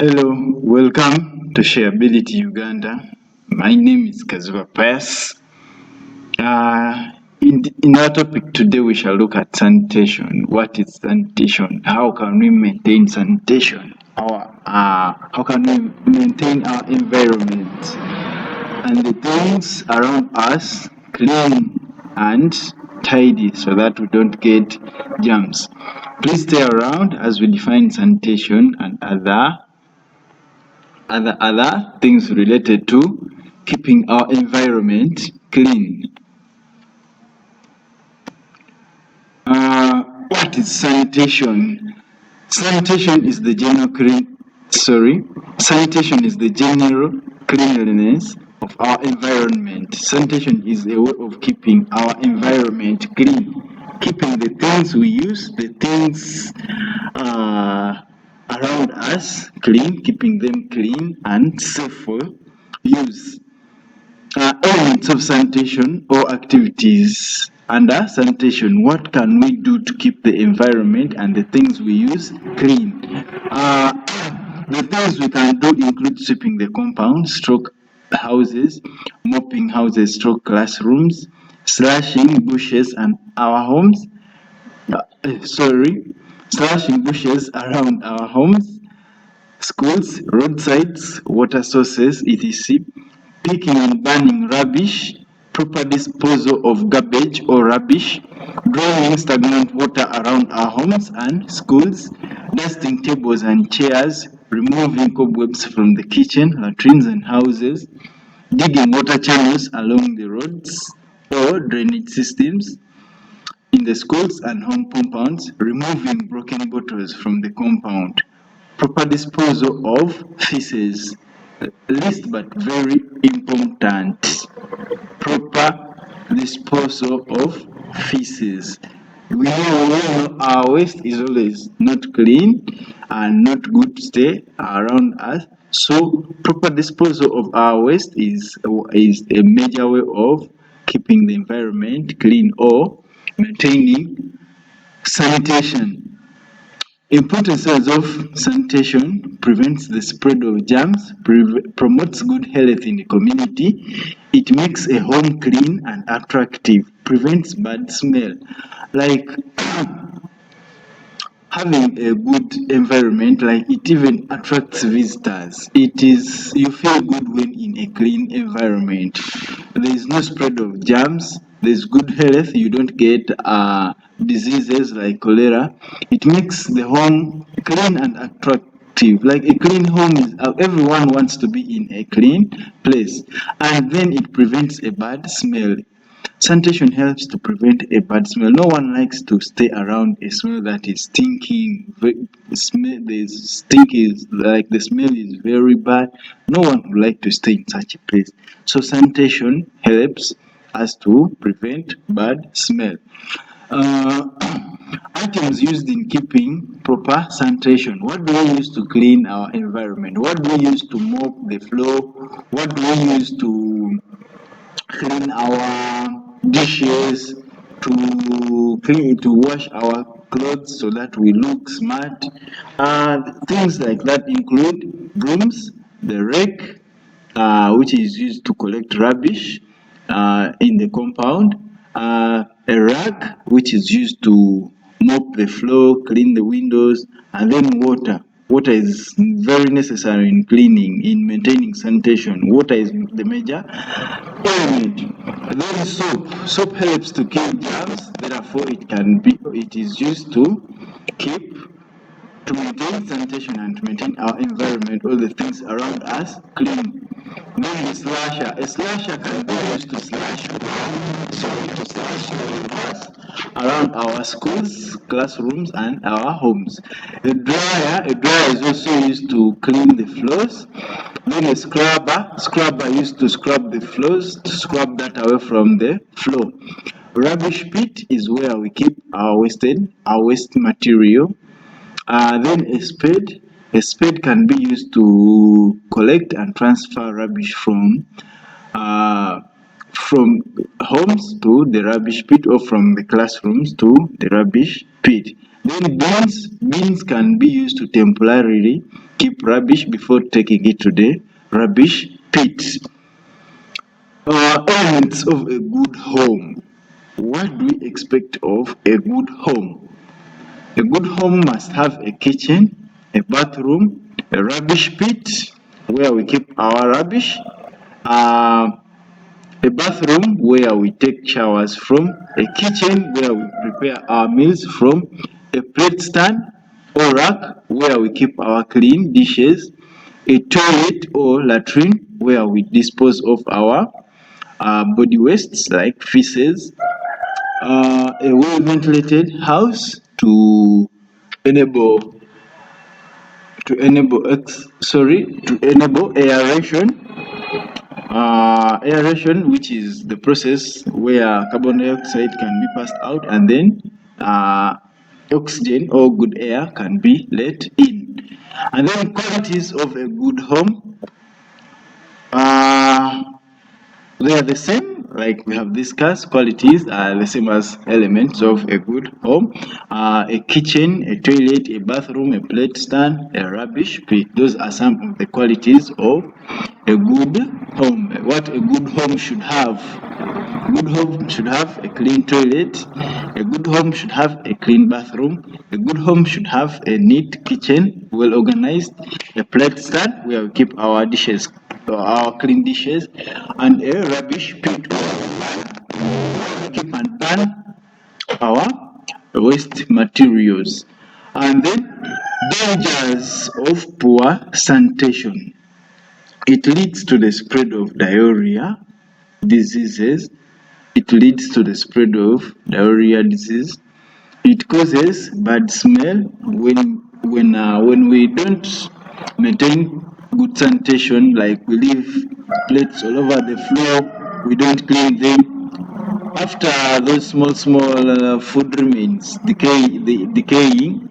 Hello, welcome to Shareability Uganda. My name is GERMS PATH. In our topic today, we shall look at sanitation. What is sanitation? How can we maintain sanitation? How can we maintain our environment and the things around us clean and tidy so that we don't get germs? Please stay around as we define sanitation and other things related to keeping our environment clean. What is sanitation? Sanitation is the general cleanliness of our environment. Sanitation is a way of keeping our environment clean, keeping the things we use, the things around us clean, keeping them clean and safe for use. Elements of sanitation or activities under sanitation. What can we do to keep the environment and the things we use clean? The things we can do include sweeping the compound, stroke houses, mopping houses, stroke classrooms, slashing bushes and our homes. Slashing bushes around our homes, schools, roadsides, water sources, etc. Picking and burning rubbish, proper disposal of garbage or rubbish, draining stagnant water around our homes and schools, dusting tables and chairs, removing cobwebs from the kitchen, latrines and houses, digging water channels along the roads or drainage systems in the schools and home compounds, removing broken bottles from the compound, proper disposal of feces, least but very important, proper disposal of feces. We know our waste is always not clean and not good to stay around us. So proper disposal of our waste is a major way of keeping the environment clean or maintaining sanitation. Importance of sanitation: prevents the spread of germs, promotes good health in the community, it makes a home clean and attractive, prevents bad smell. Like having a good environment, like it even attracts visitors. You feel good when in a clean environment. There is no spread of germs, there's good health, you don't get diseases like cholera. It makes the home clean and attractive. Like a clean home is everyone wants to be in a clean place, and then it prevents a bad smell. Sanitation helps to prevent a bad smell. No one likes to stay around a smell that is stinking. The smell is very bad. No one would like to stay in such a place. So sanitation helps us to prevent bad smell. Items used in keeping proper sanitation. What do we use to clean our environment? What do we use to mop the floor? What do we use to clean our dishes, to wash our clothes so that we look smart? Things like that include brooms, the rake, which is used to collect rubbish in the compound, a rag, which is used to mop the floor, clean the windows, and then water. Water is very necessary in cleaning, in maintaining sanitation. Water is the major element. Then soap. Soap helps to kill germs, therefore it is used to keep to maintain sanitation and to maintain our environment, all the things around us clean. Then a slasher can be used to slash grass around our schools, classrooms, and our homes. A dryer is also used to clean the floors. Then a scrubber used to scrub the floors, to scrub that away from the floor. Rubbish pit is where we keep our waste material. Then a spade can be used to collect and transfer rubbish from homes to the rubbish pit or from the classrooms to the rubbish pit. Then bins can be used to temporarily keep rubbish before taking it to the rubbish pit. Elements of a good home. What do we expect of a good home? A good home must have a kitchen, a bathroom, a rubbish pit where we keep our rubbish, uh, a bathroom where we take showers from, a kitchen where we prepare our meals from, a plate stand or rack where we keep our clean dishes, a toilet or latrine where we dispose of our body wastes like feces, a well ventilated house to enable to enable aeration. Aeration, which is the process where carbon dioxide can be passed out and then oxygen or good air can be let in. And then qualities of a good home. Uh, They are the same, like we have discussed. Qualities are the same as elements of a good home. A kitchen, a toilet, a bathroom, a plate stand, a rubbish pit. Those are some of the qualities of a good home. What a good home should have. A good home should have a clean toilet. A good home should have a clean bathroom. A good home should have a neat kitchen, well organized, a plate stand where we keep our dishes, our clean dishes, and a rubbish pit where we keep and burn our waste materials. And then dangers of poor sanitation. It leads to the spread of diarrhea diseases. It leads to the spread of diarrhea disease. It causes bad smell when we don't maintain good sanitation, like we leave plates all over the floor, we don't clean them. After those small food remains decaying,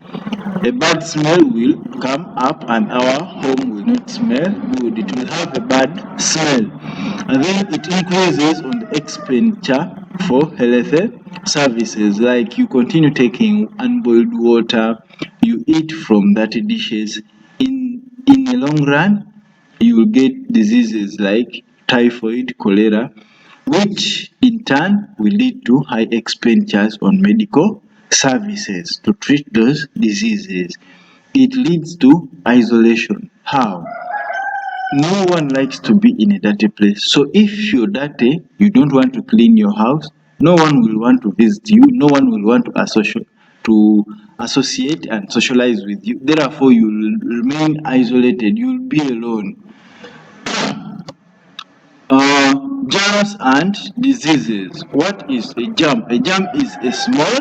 a bad smell will come up and our home will not smell good. It will have a bad smell. And then it increases on the expenditure for health services, like you continue taking unboiled water, you eat from dirty dishes. In the long run, you will get diseases like typhoid, cholera, which in turn will lead to high expenditures on medical services to treat those diseases. It leads to isolation. How? No one likes to be in a dirty place. So if you're dirty, you don't want to clean your house, no one will want to visit you, no one will want to associate and socialize with you. Therefore, you'll remain isolated, you'll be alone. Germs and diseases. What is a germ? A germ is a small,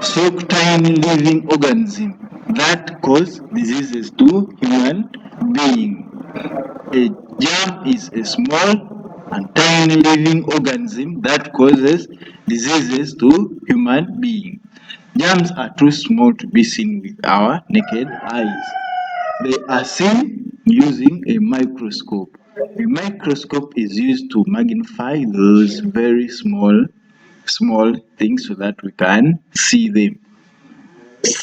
so tiny living organism that cause diseases to human being. A germ is a small and tiny living organism that causes diseases to human beings. Germs are too small to be seen with our naked eyes. They are seen using a microscope. A microscope is used to magnify those very small things so that we can see them.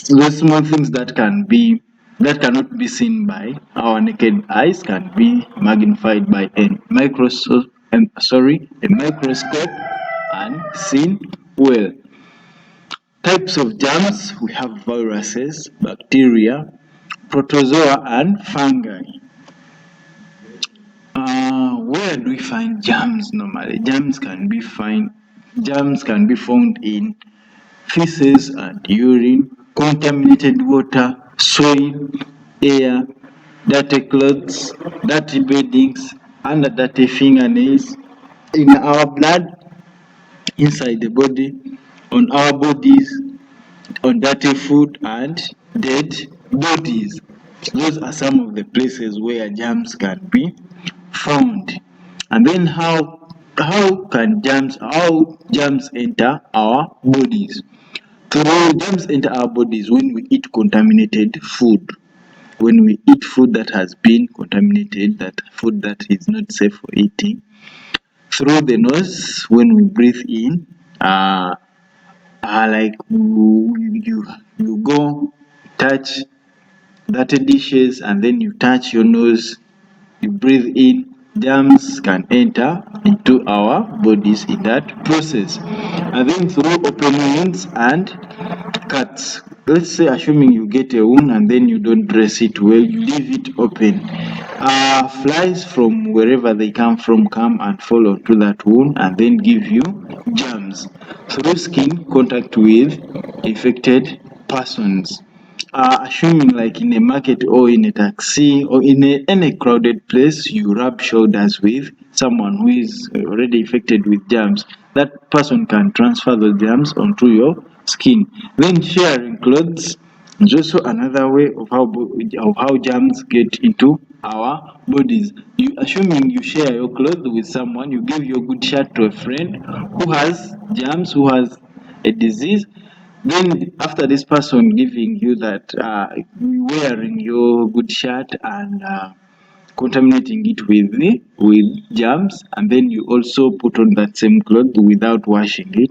Those small things that cannot be seen by our naked eyes can be magnified by a microscope and seen well. Types of germs, we have viruses, bacteria, protozoa and fungi. Where do we find germs normally? Germs can be found in feces and urine, contaminated water, soil, air, dirty clothes, dirty beddings, under dirty fingernails, in our blood, inside the body, on our bodies, on dirty food and dead bodies. Those are some of the places where germs can be found. And then how germs enter our bodies? Through germs enter our bodies when we eat contaminated food. When we eat food that has been contaminated, that food that is not safe for eating. Through the nose when we breathe in like you go touch dirty dishes and then you touch your nose, you breathe in, germs can enter into our bodies in that process. And then through open wounds and cuts. Let's say assuming you get a wound and then you don't dress it well, you leave it open. Flies from wherever they come from come and fall onto that wound and then give you germs through skin contact with infected persons. Assuming like in a market or in a taxi or in any crowded place, you rub shoulders with someone who is already infected with germs. That person can transfer the germs onto your skin. Then sharing clothes is also another way of how germs get into our bodies. Assuming you share your clothes with someone, you give your good shirt to a friend who has germs, who has a disease, then after this person giving you that, wearing your good shirt and contaminating it with germs, and then you also put on that same cloth without washing it,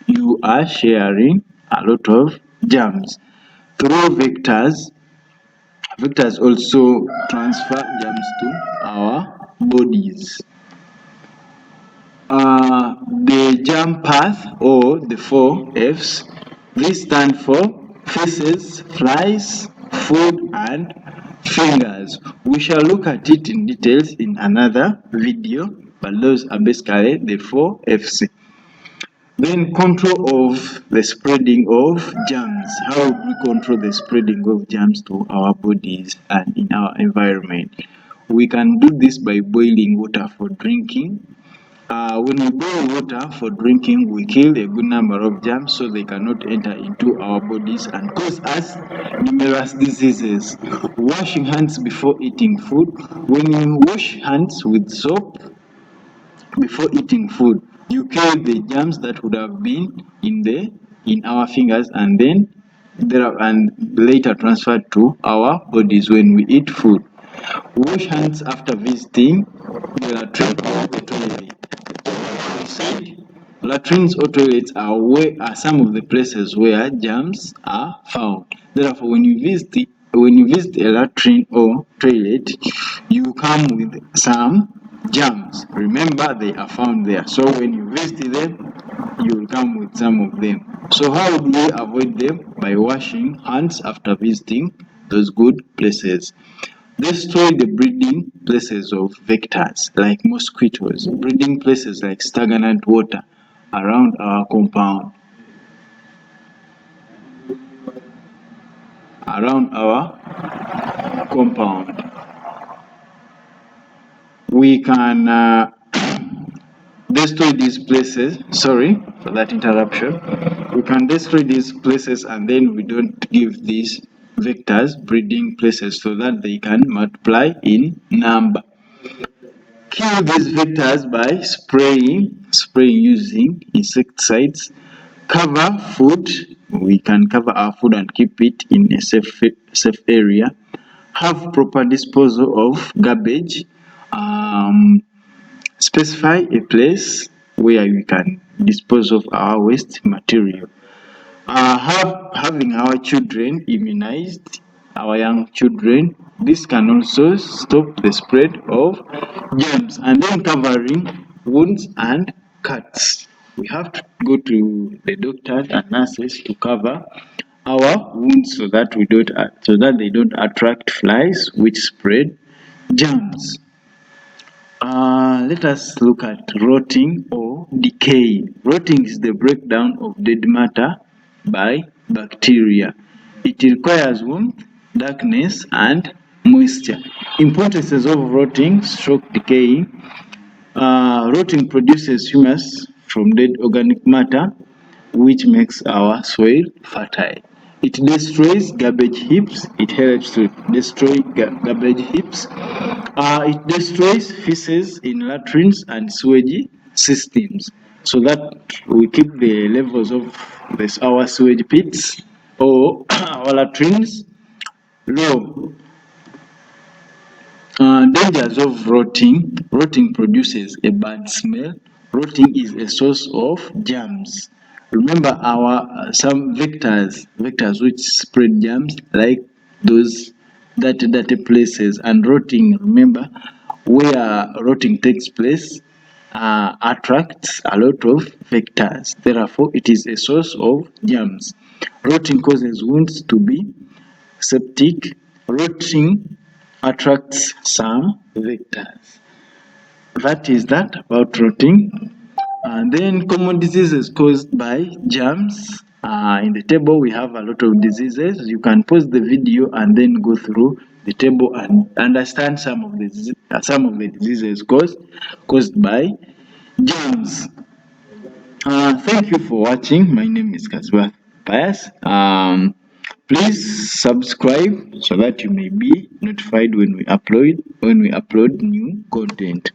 you are sharing a lot of germs. Through vectors, vectors also transfer germs to our bodies. The germ path or the 4 F's, these stand for feces, flies, food, and fingers. We shall look at it in details in another video, but those are basically the 4 F's. Then control of the spreading of germs. How do we control the spreading of germs to our bodies and in our environment? We can do this by boiling water for drinking. When we boil water for drinking, we kill a good number of germs so they cannot enter into our bodies and cause us numerous diseases. Washing hands before eating food. When you wash hands with soap before eating food, you kill the germs that would have been in our fingers and then later transferred to our bodies when we eat food. Wash hands after visiting the latrine or the toilet. Latrines or toilets are some of the places where germs are found. Therefore, when you visit a latrine or toilet, you come with some germs. Remember, they are found there. So when you visit them, you will come with some of them. So how do we avoid them? By washing hands after visiting those good places. Destroy the breeding places of vectors like mosquitoes, breeding places like stagnant water around our compound. Around our compound. We can destroy these places. Sorry for that interruption. We can destroy these places and then we don't give these vectors breeding places so that they can multiply in number. Kill these vectors by spraying using insecticides. Cover food. We can cover our food and keep it in a safe area. Have proper disposal of garbage. Specify a place where we can dispose of our waste material. Having our children immunized, our young children, this can also stop the spread of germs. And then covering wounds and cuts. We have to go to the doctors and nurses to cover our wounds so that they don't attract flies which spread germs. Let us look at rotting or decay. Rotting is the breakdown of dead matter by bacteria. It requires warmth, darkness, and moisture. Importances of rotting stroke decaying. Rotting produces humus from dead organic matter, which makes our soil fertile. It destroys garbage heaps. It helps to destroy garbage heaps. It destroys feces in latrines and sewage systems so that we keep the levels of our sewage pits or our latrines low. Dangers of rotting. Rotting produces a bad smell. Rotting is a source of germs. Remember our some vectors which spread germs, like those dirty places, and rotting. Remember, where rotting takes place attracts a lot of vectors. Therefore, it is a source of germs. Rotting causes wounds to be septic. Rotting attracts some vectors. That is that about rotting. And then common diseases caused by germs. In the table we have a lot of diseases. You can pause the video and then go through the table and understand some of the diseases caused by germs. Thank you for watching. My name is Kaswa Pius. Please subscribe so that you may be notified when we upload new content.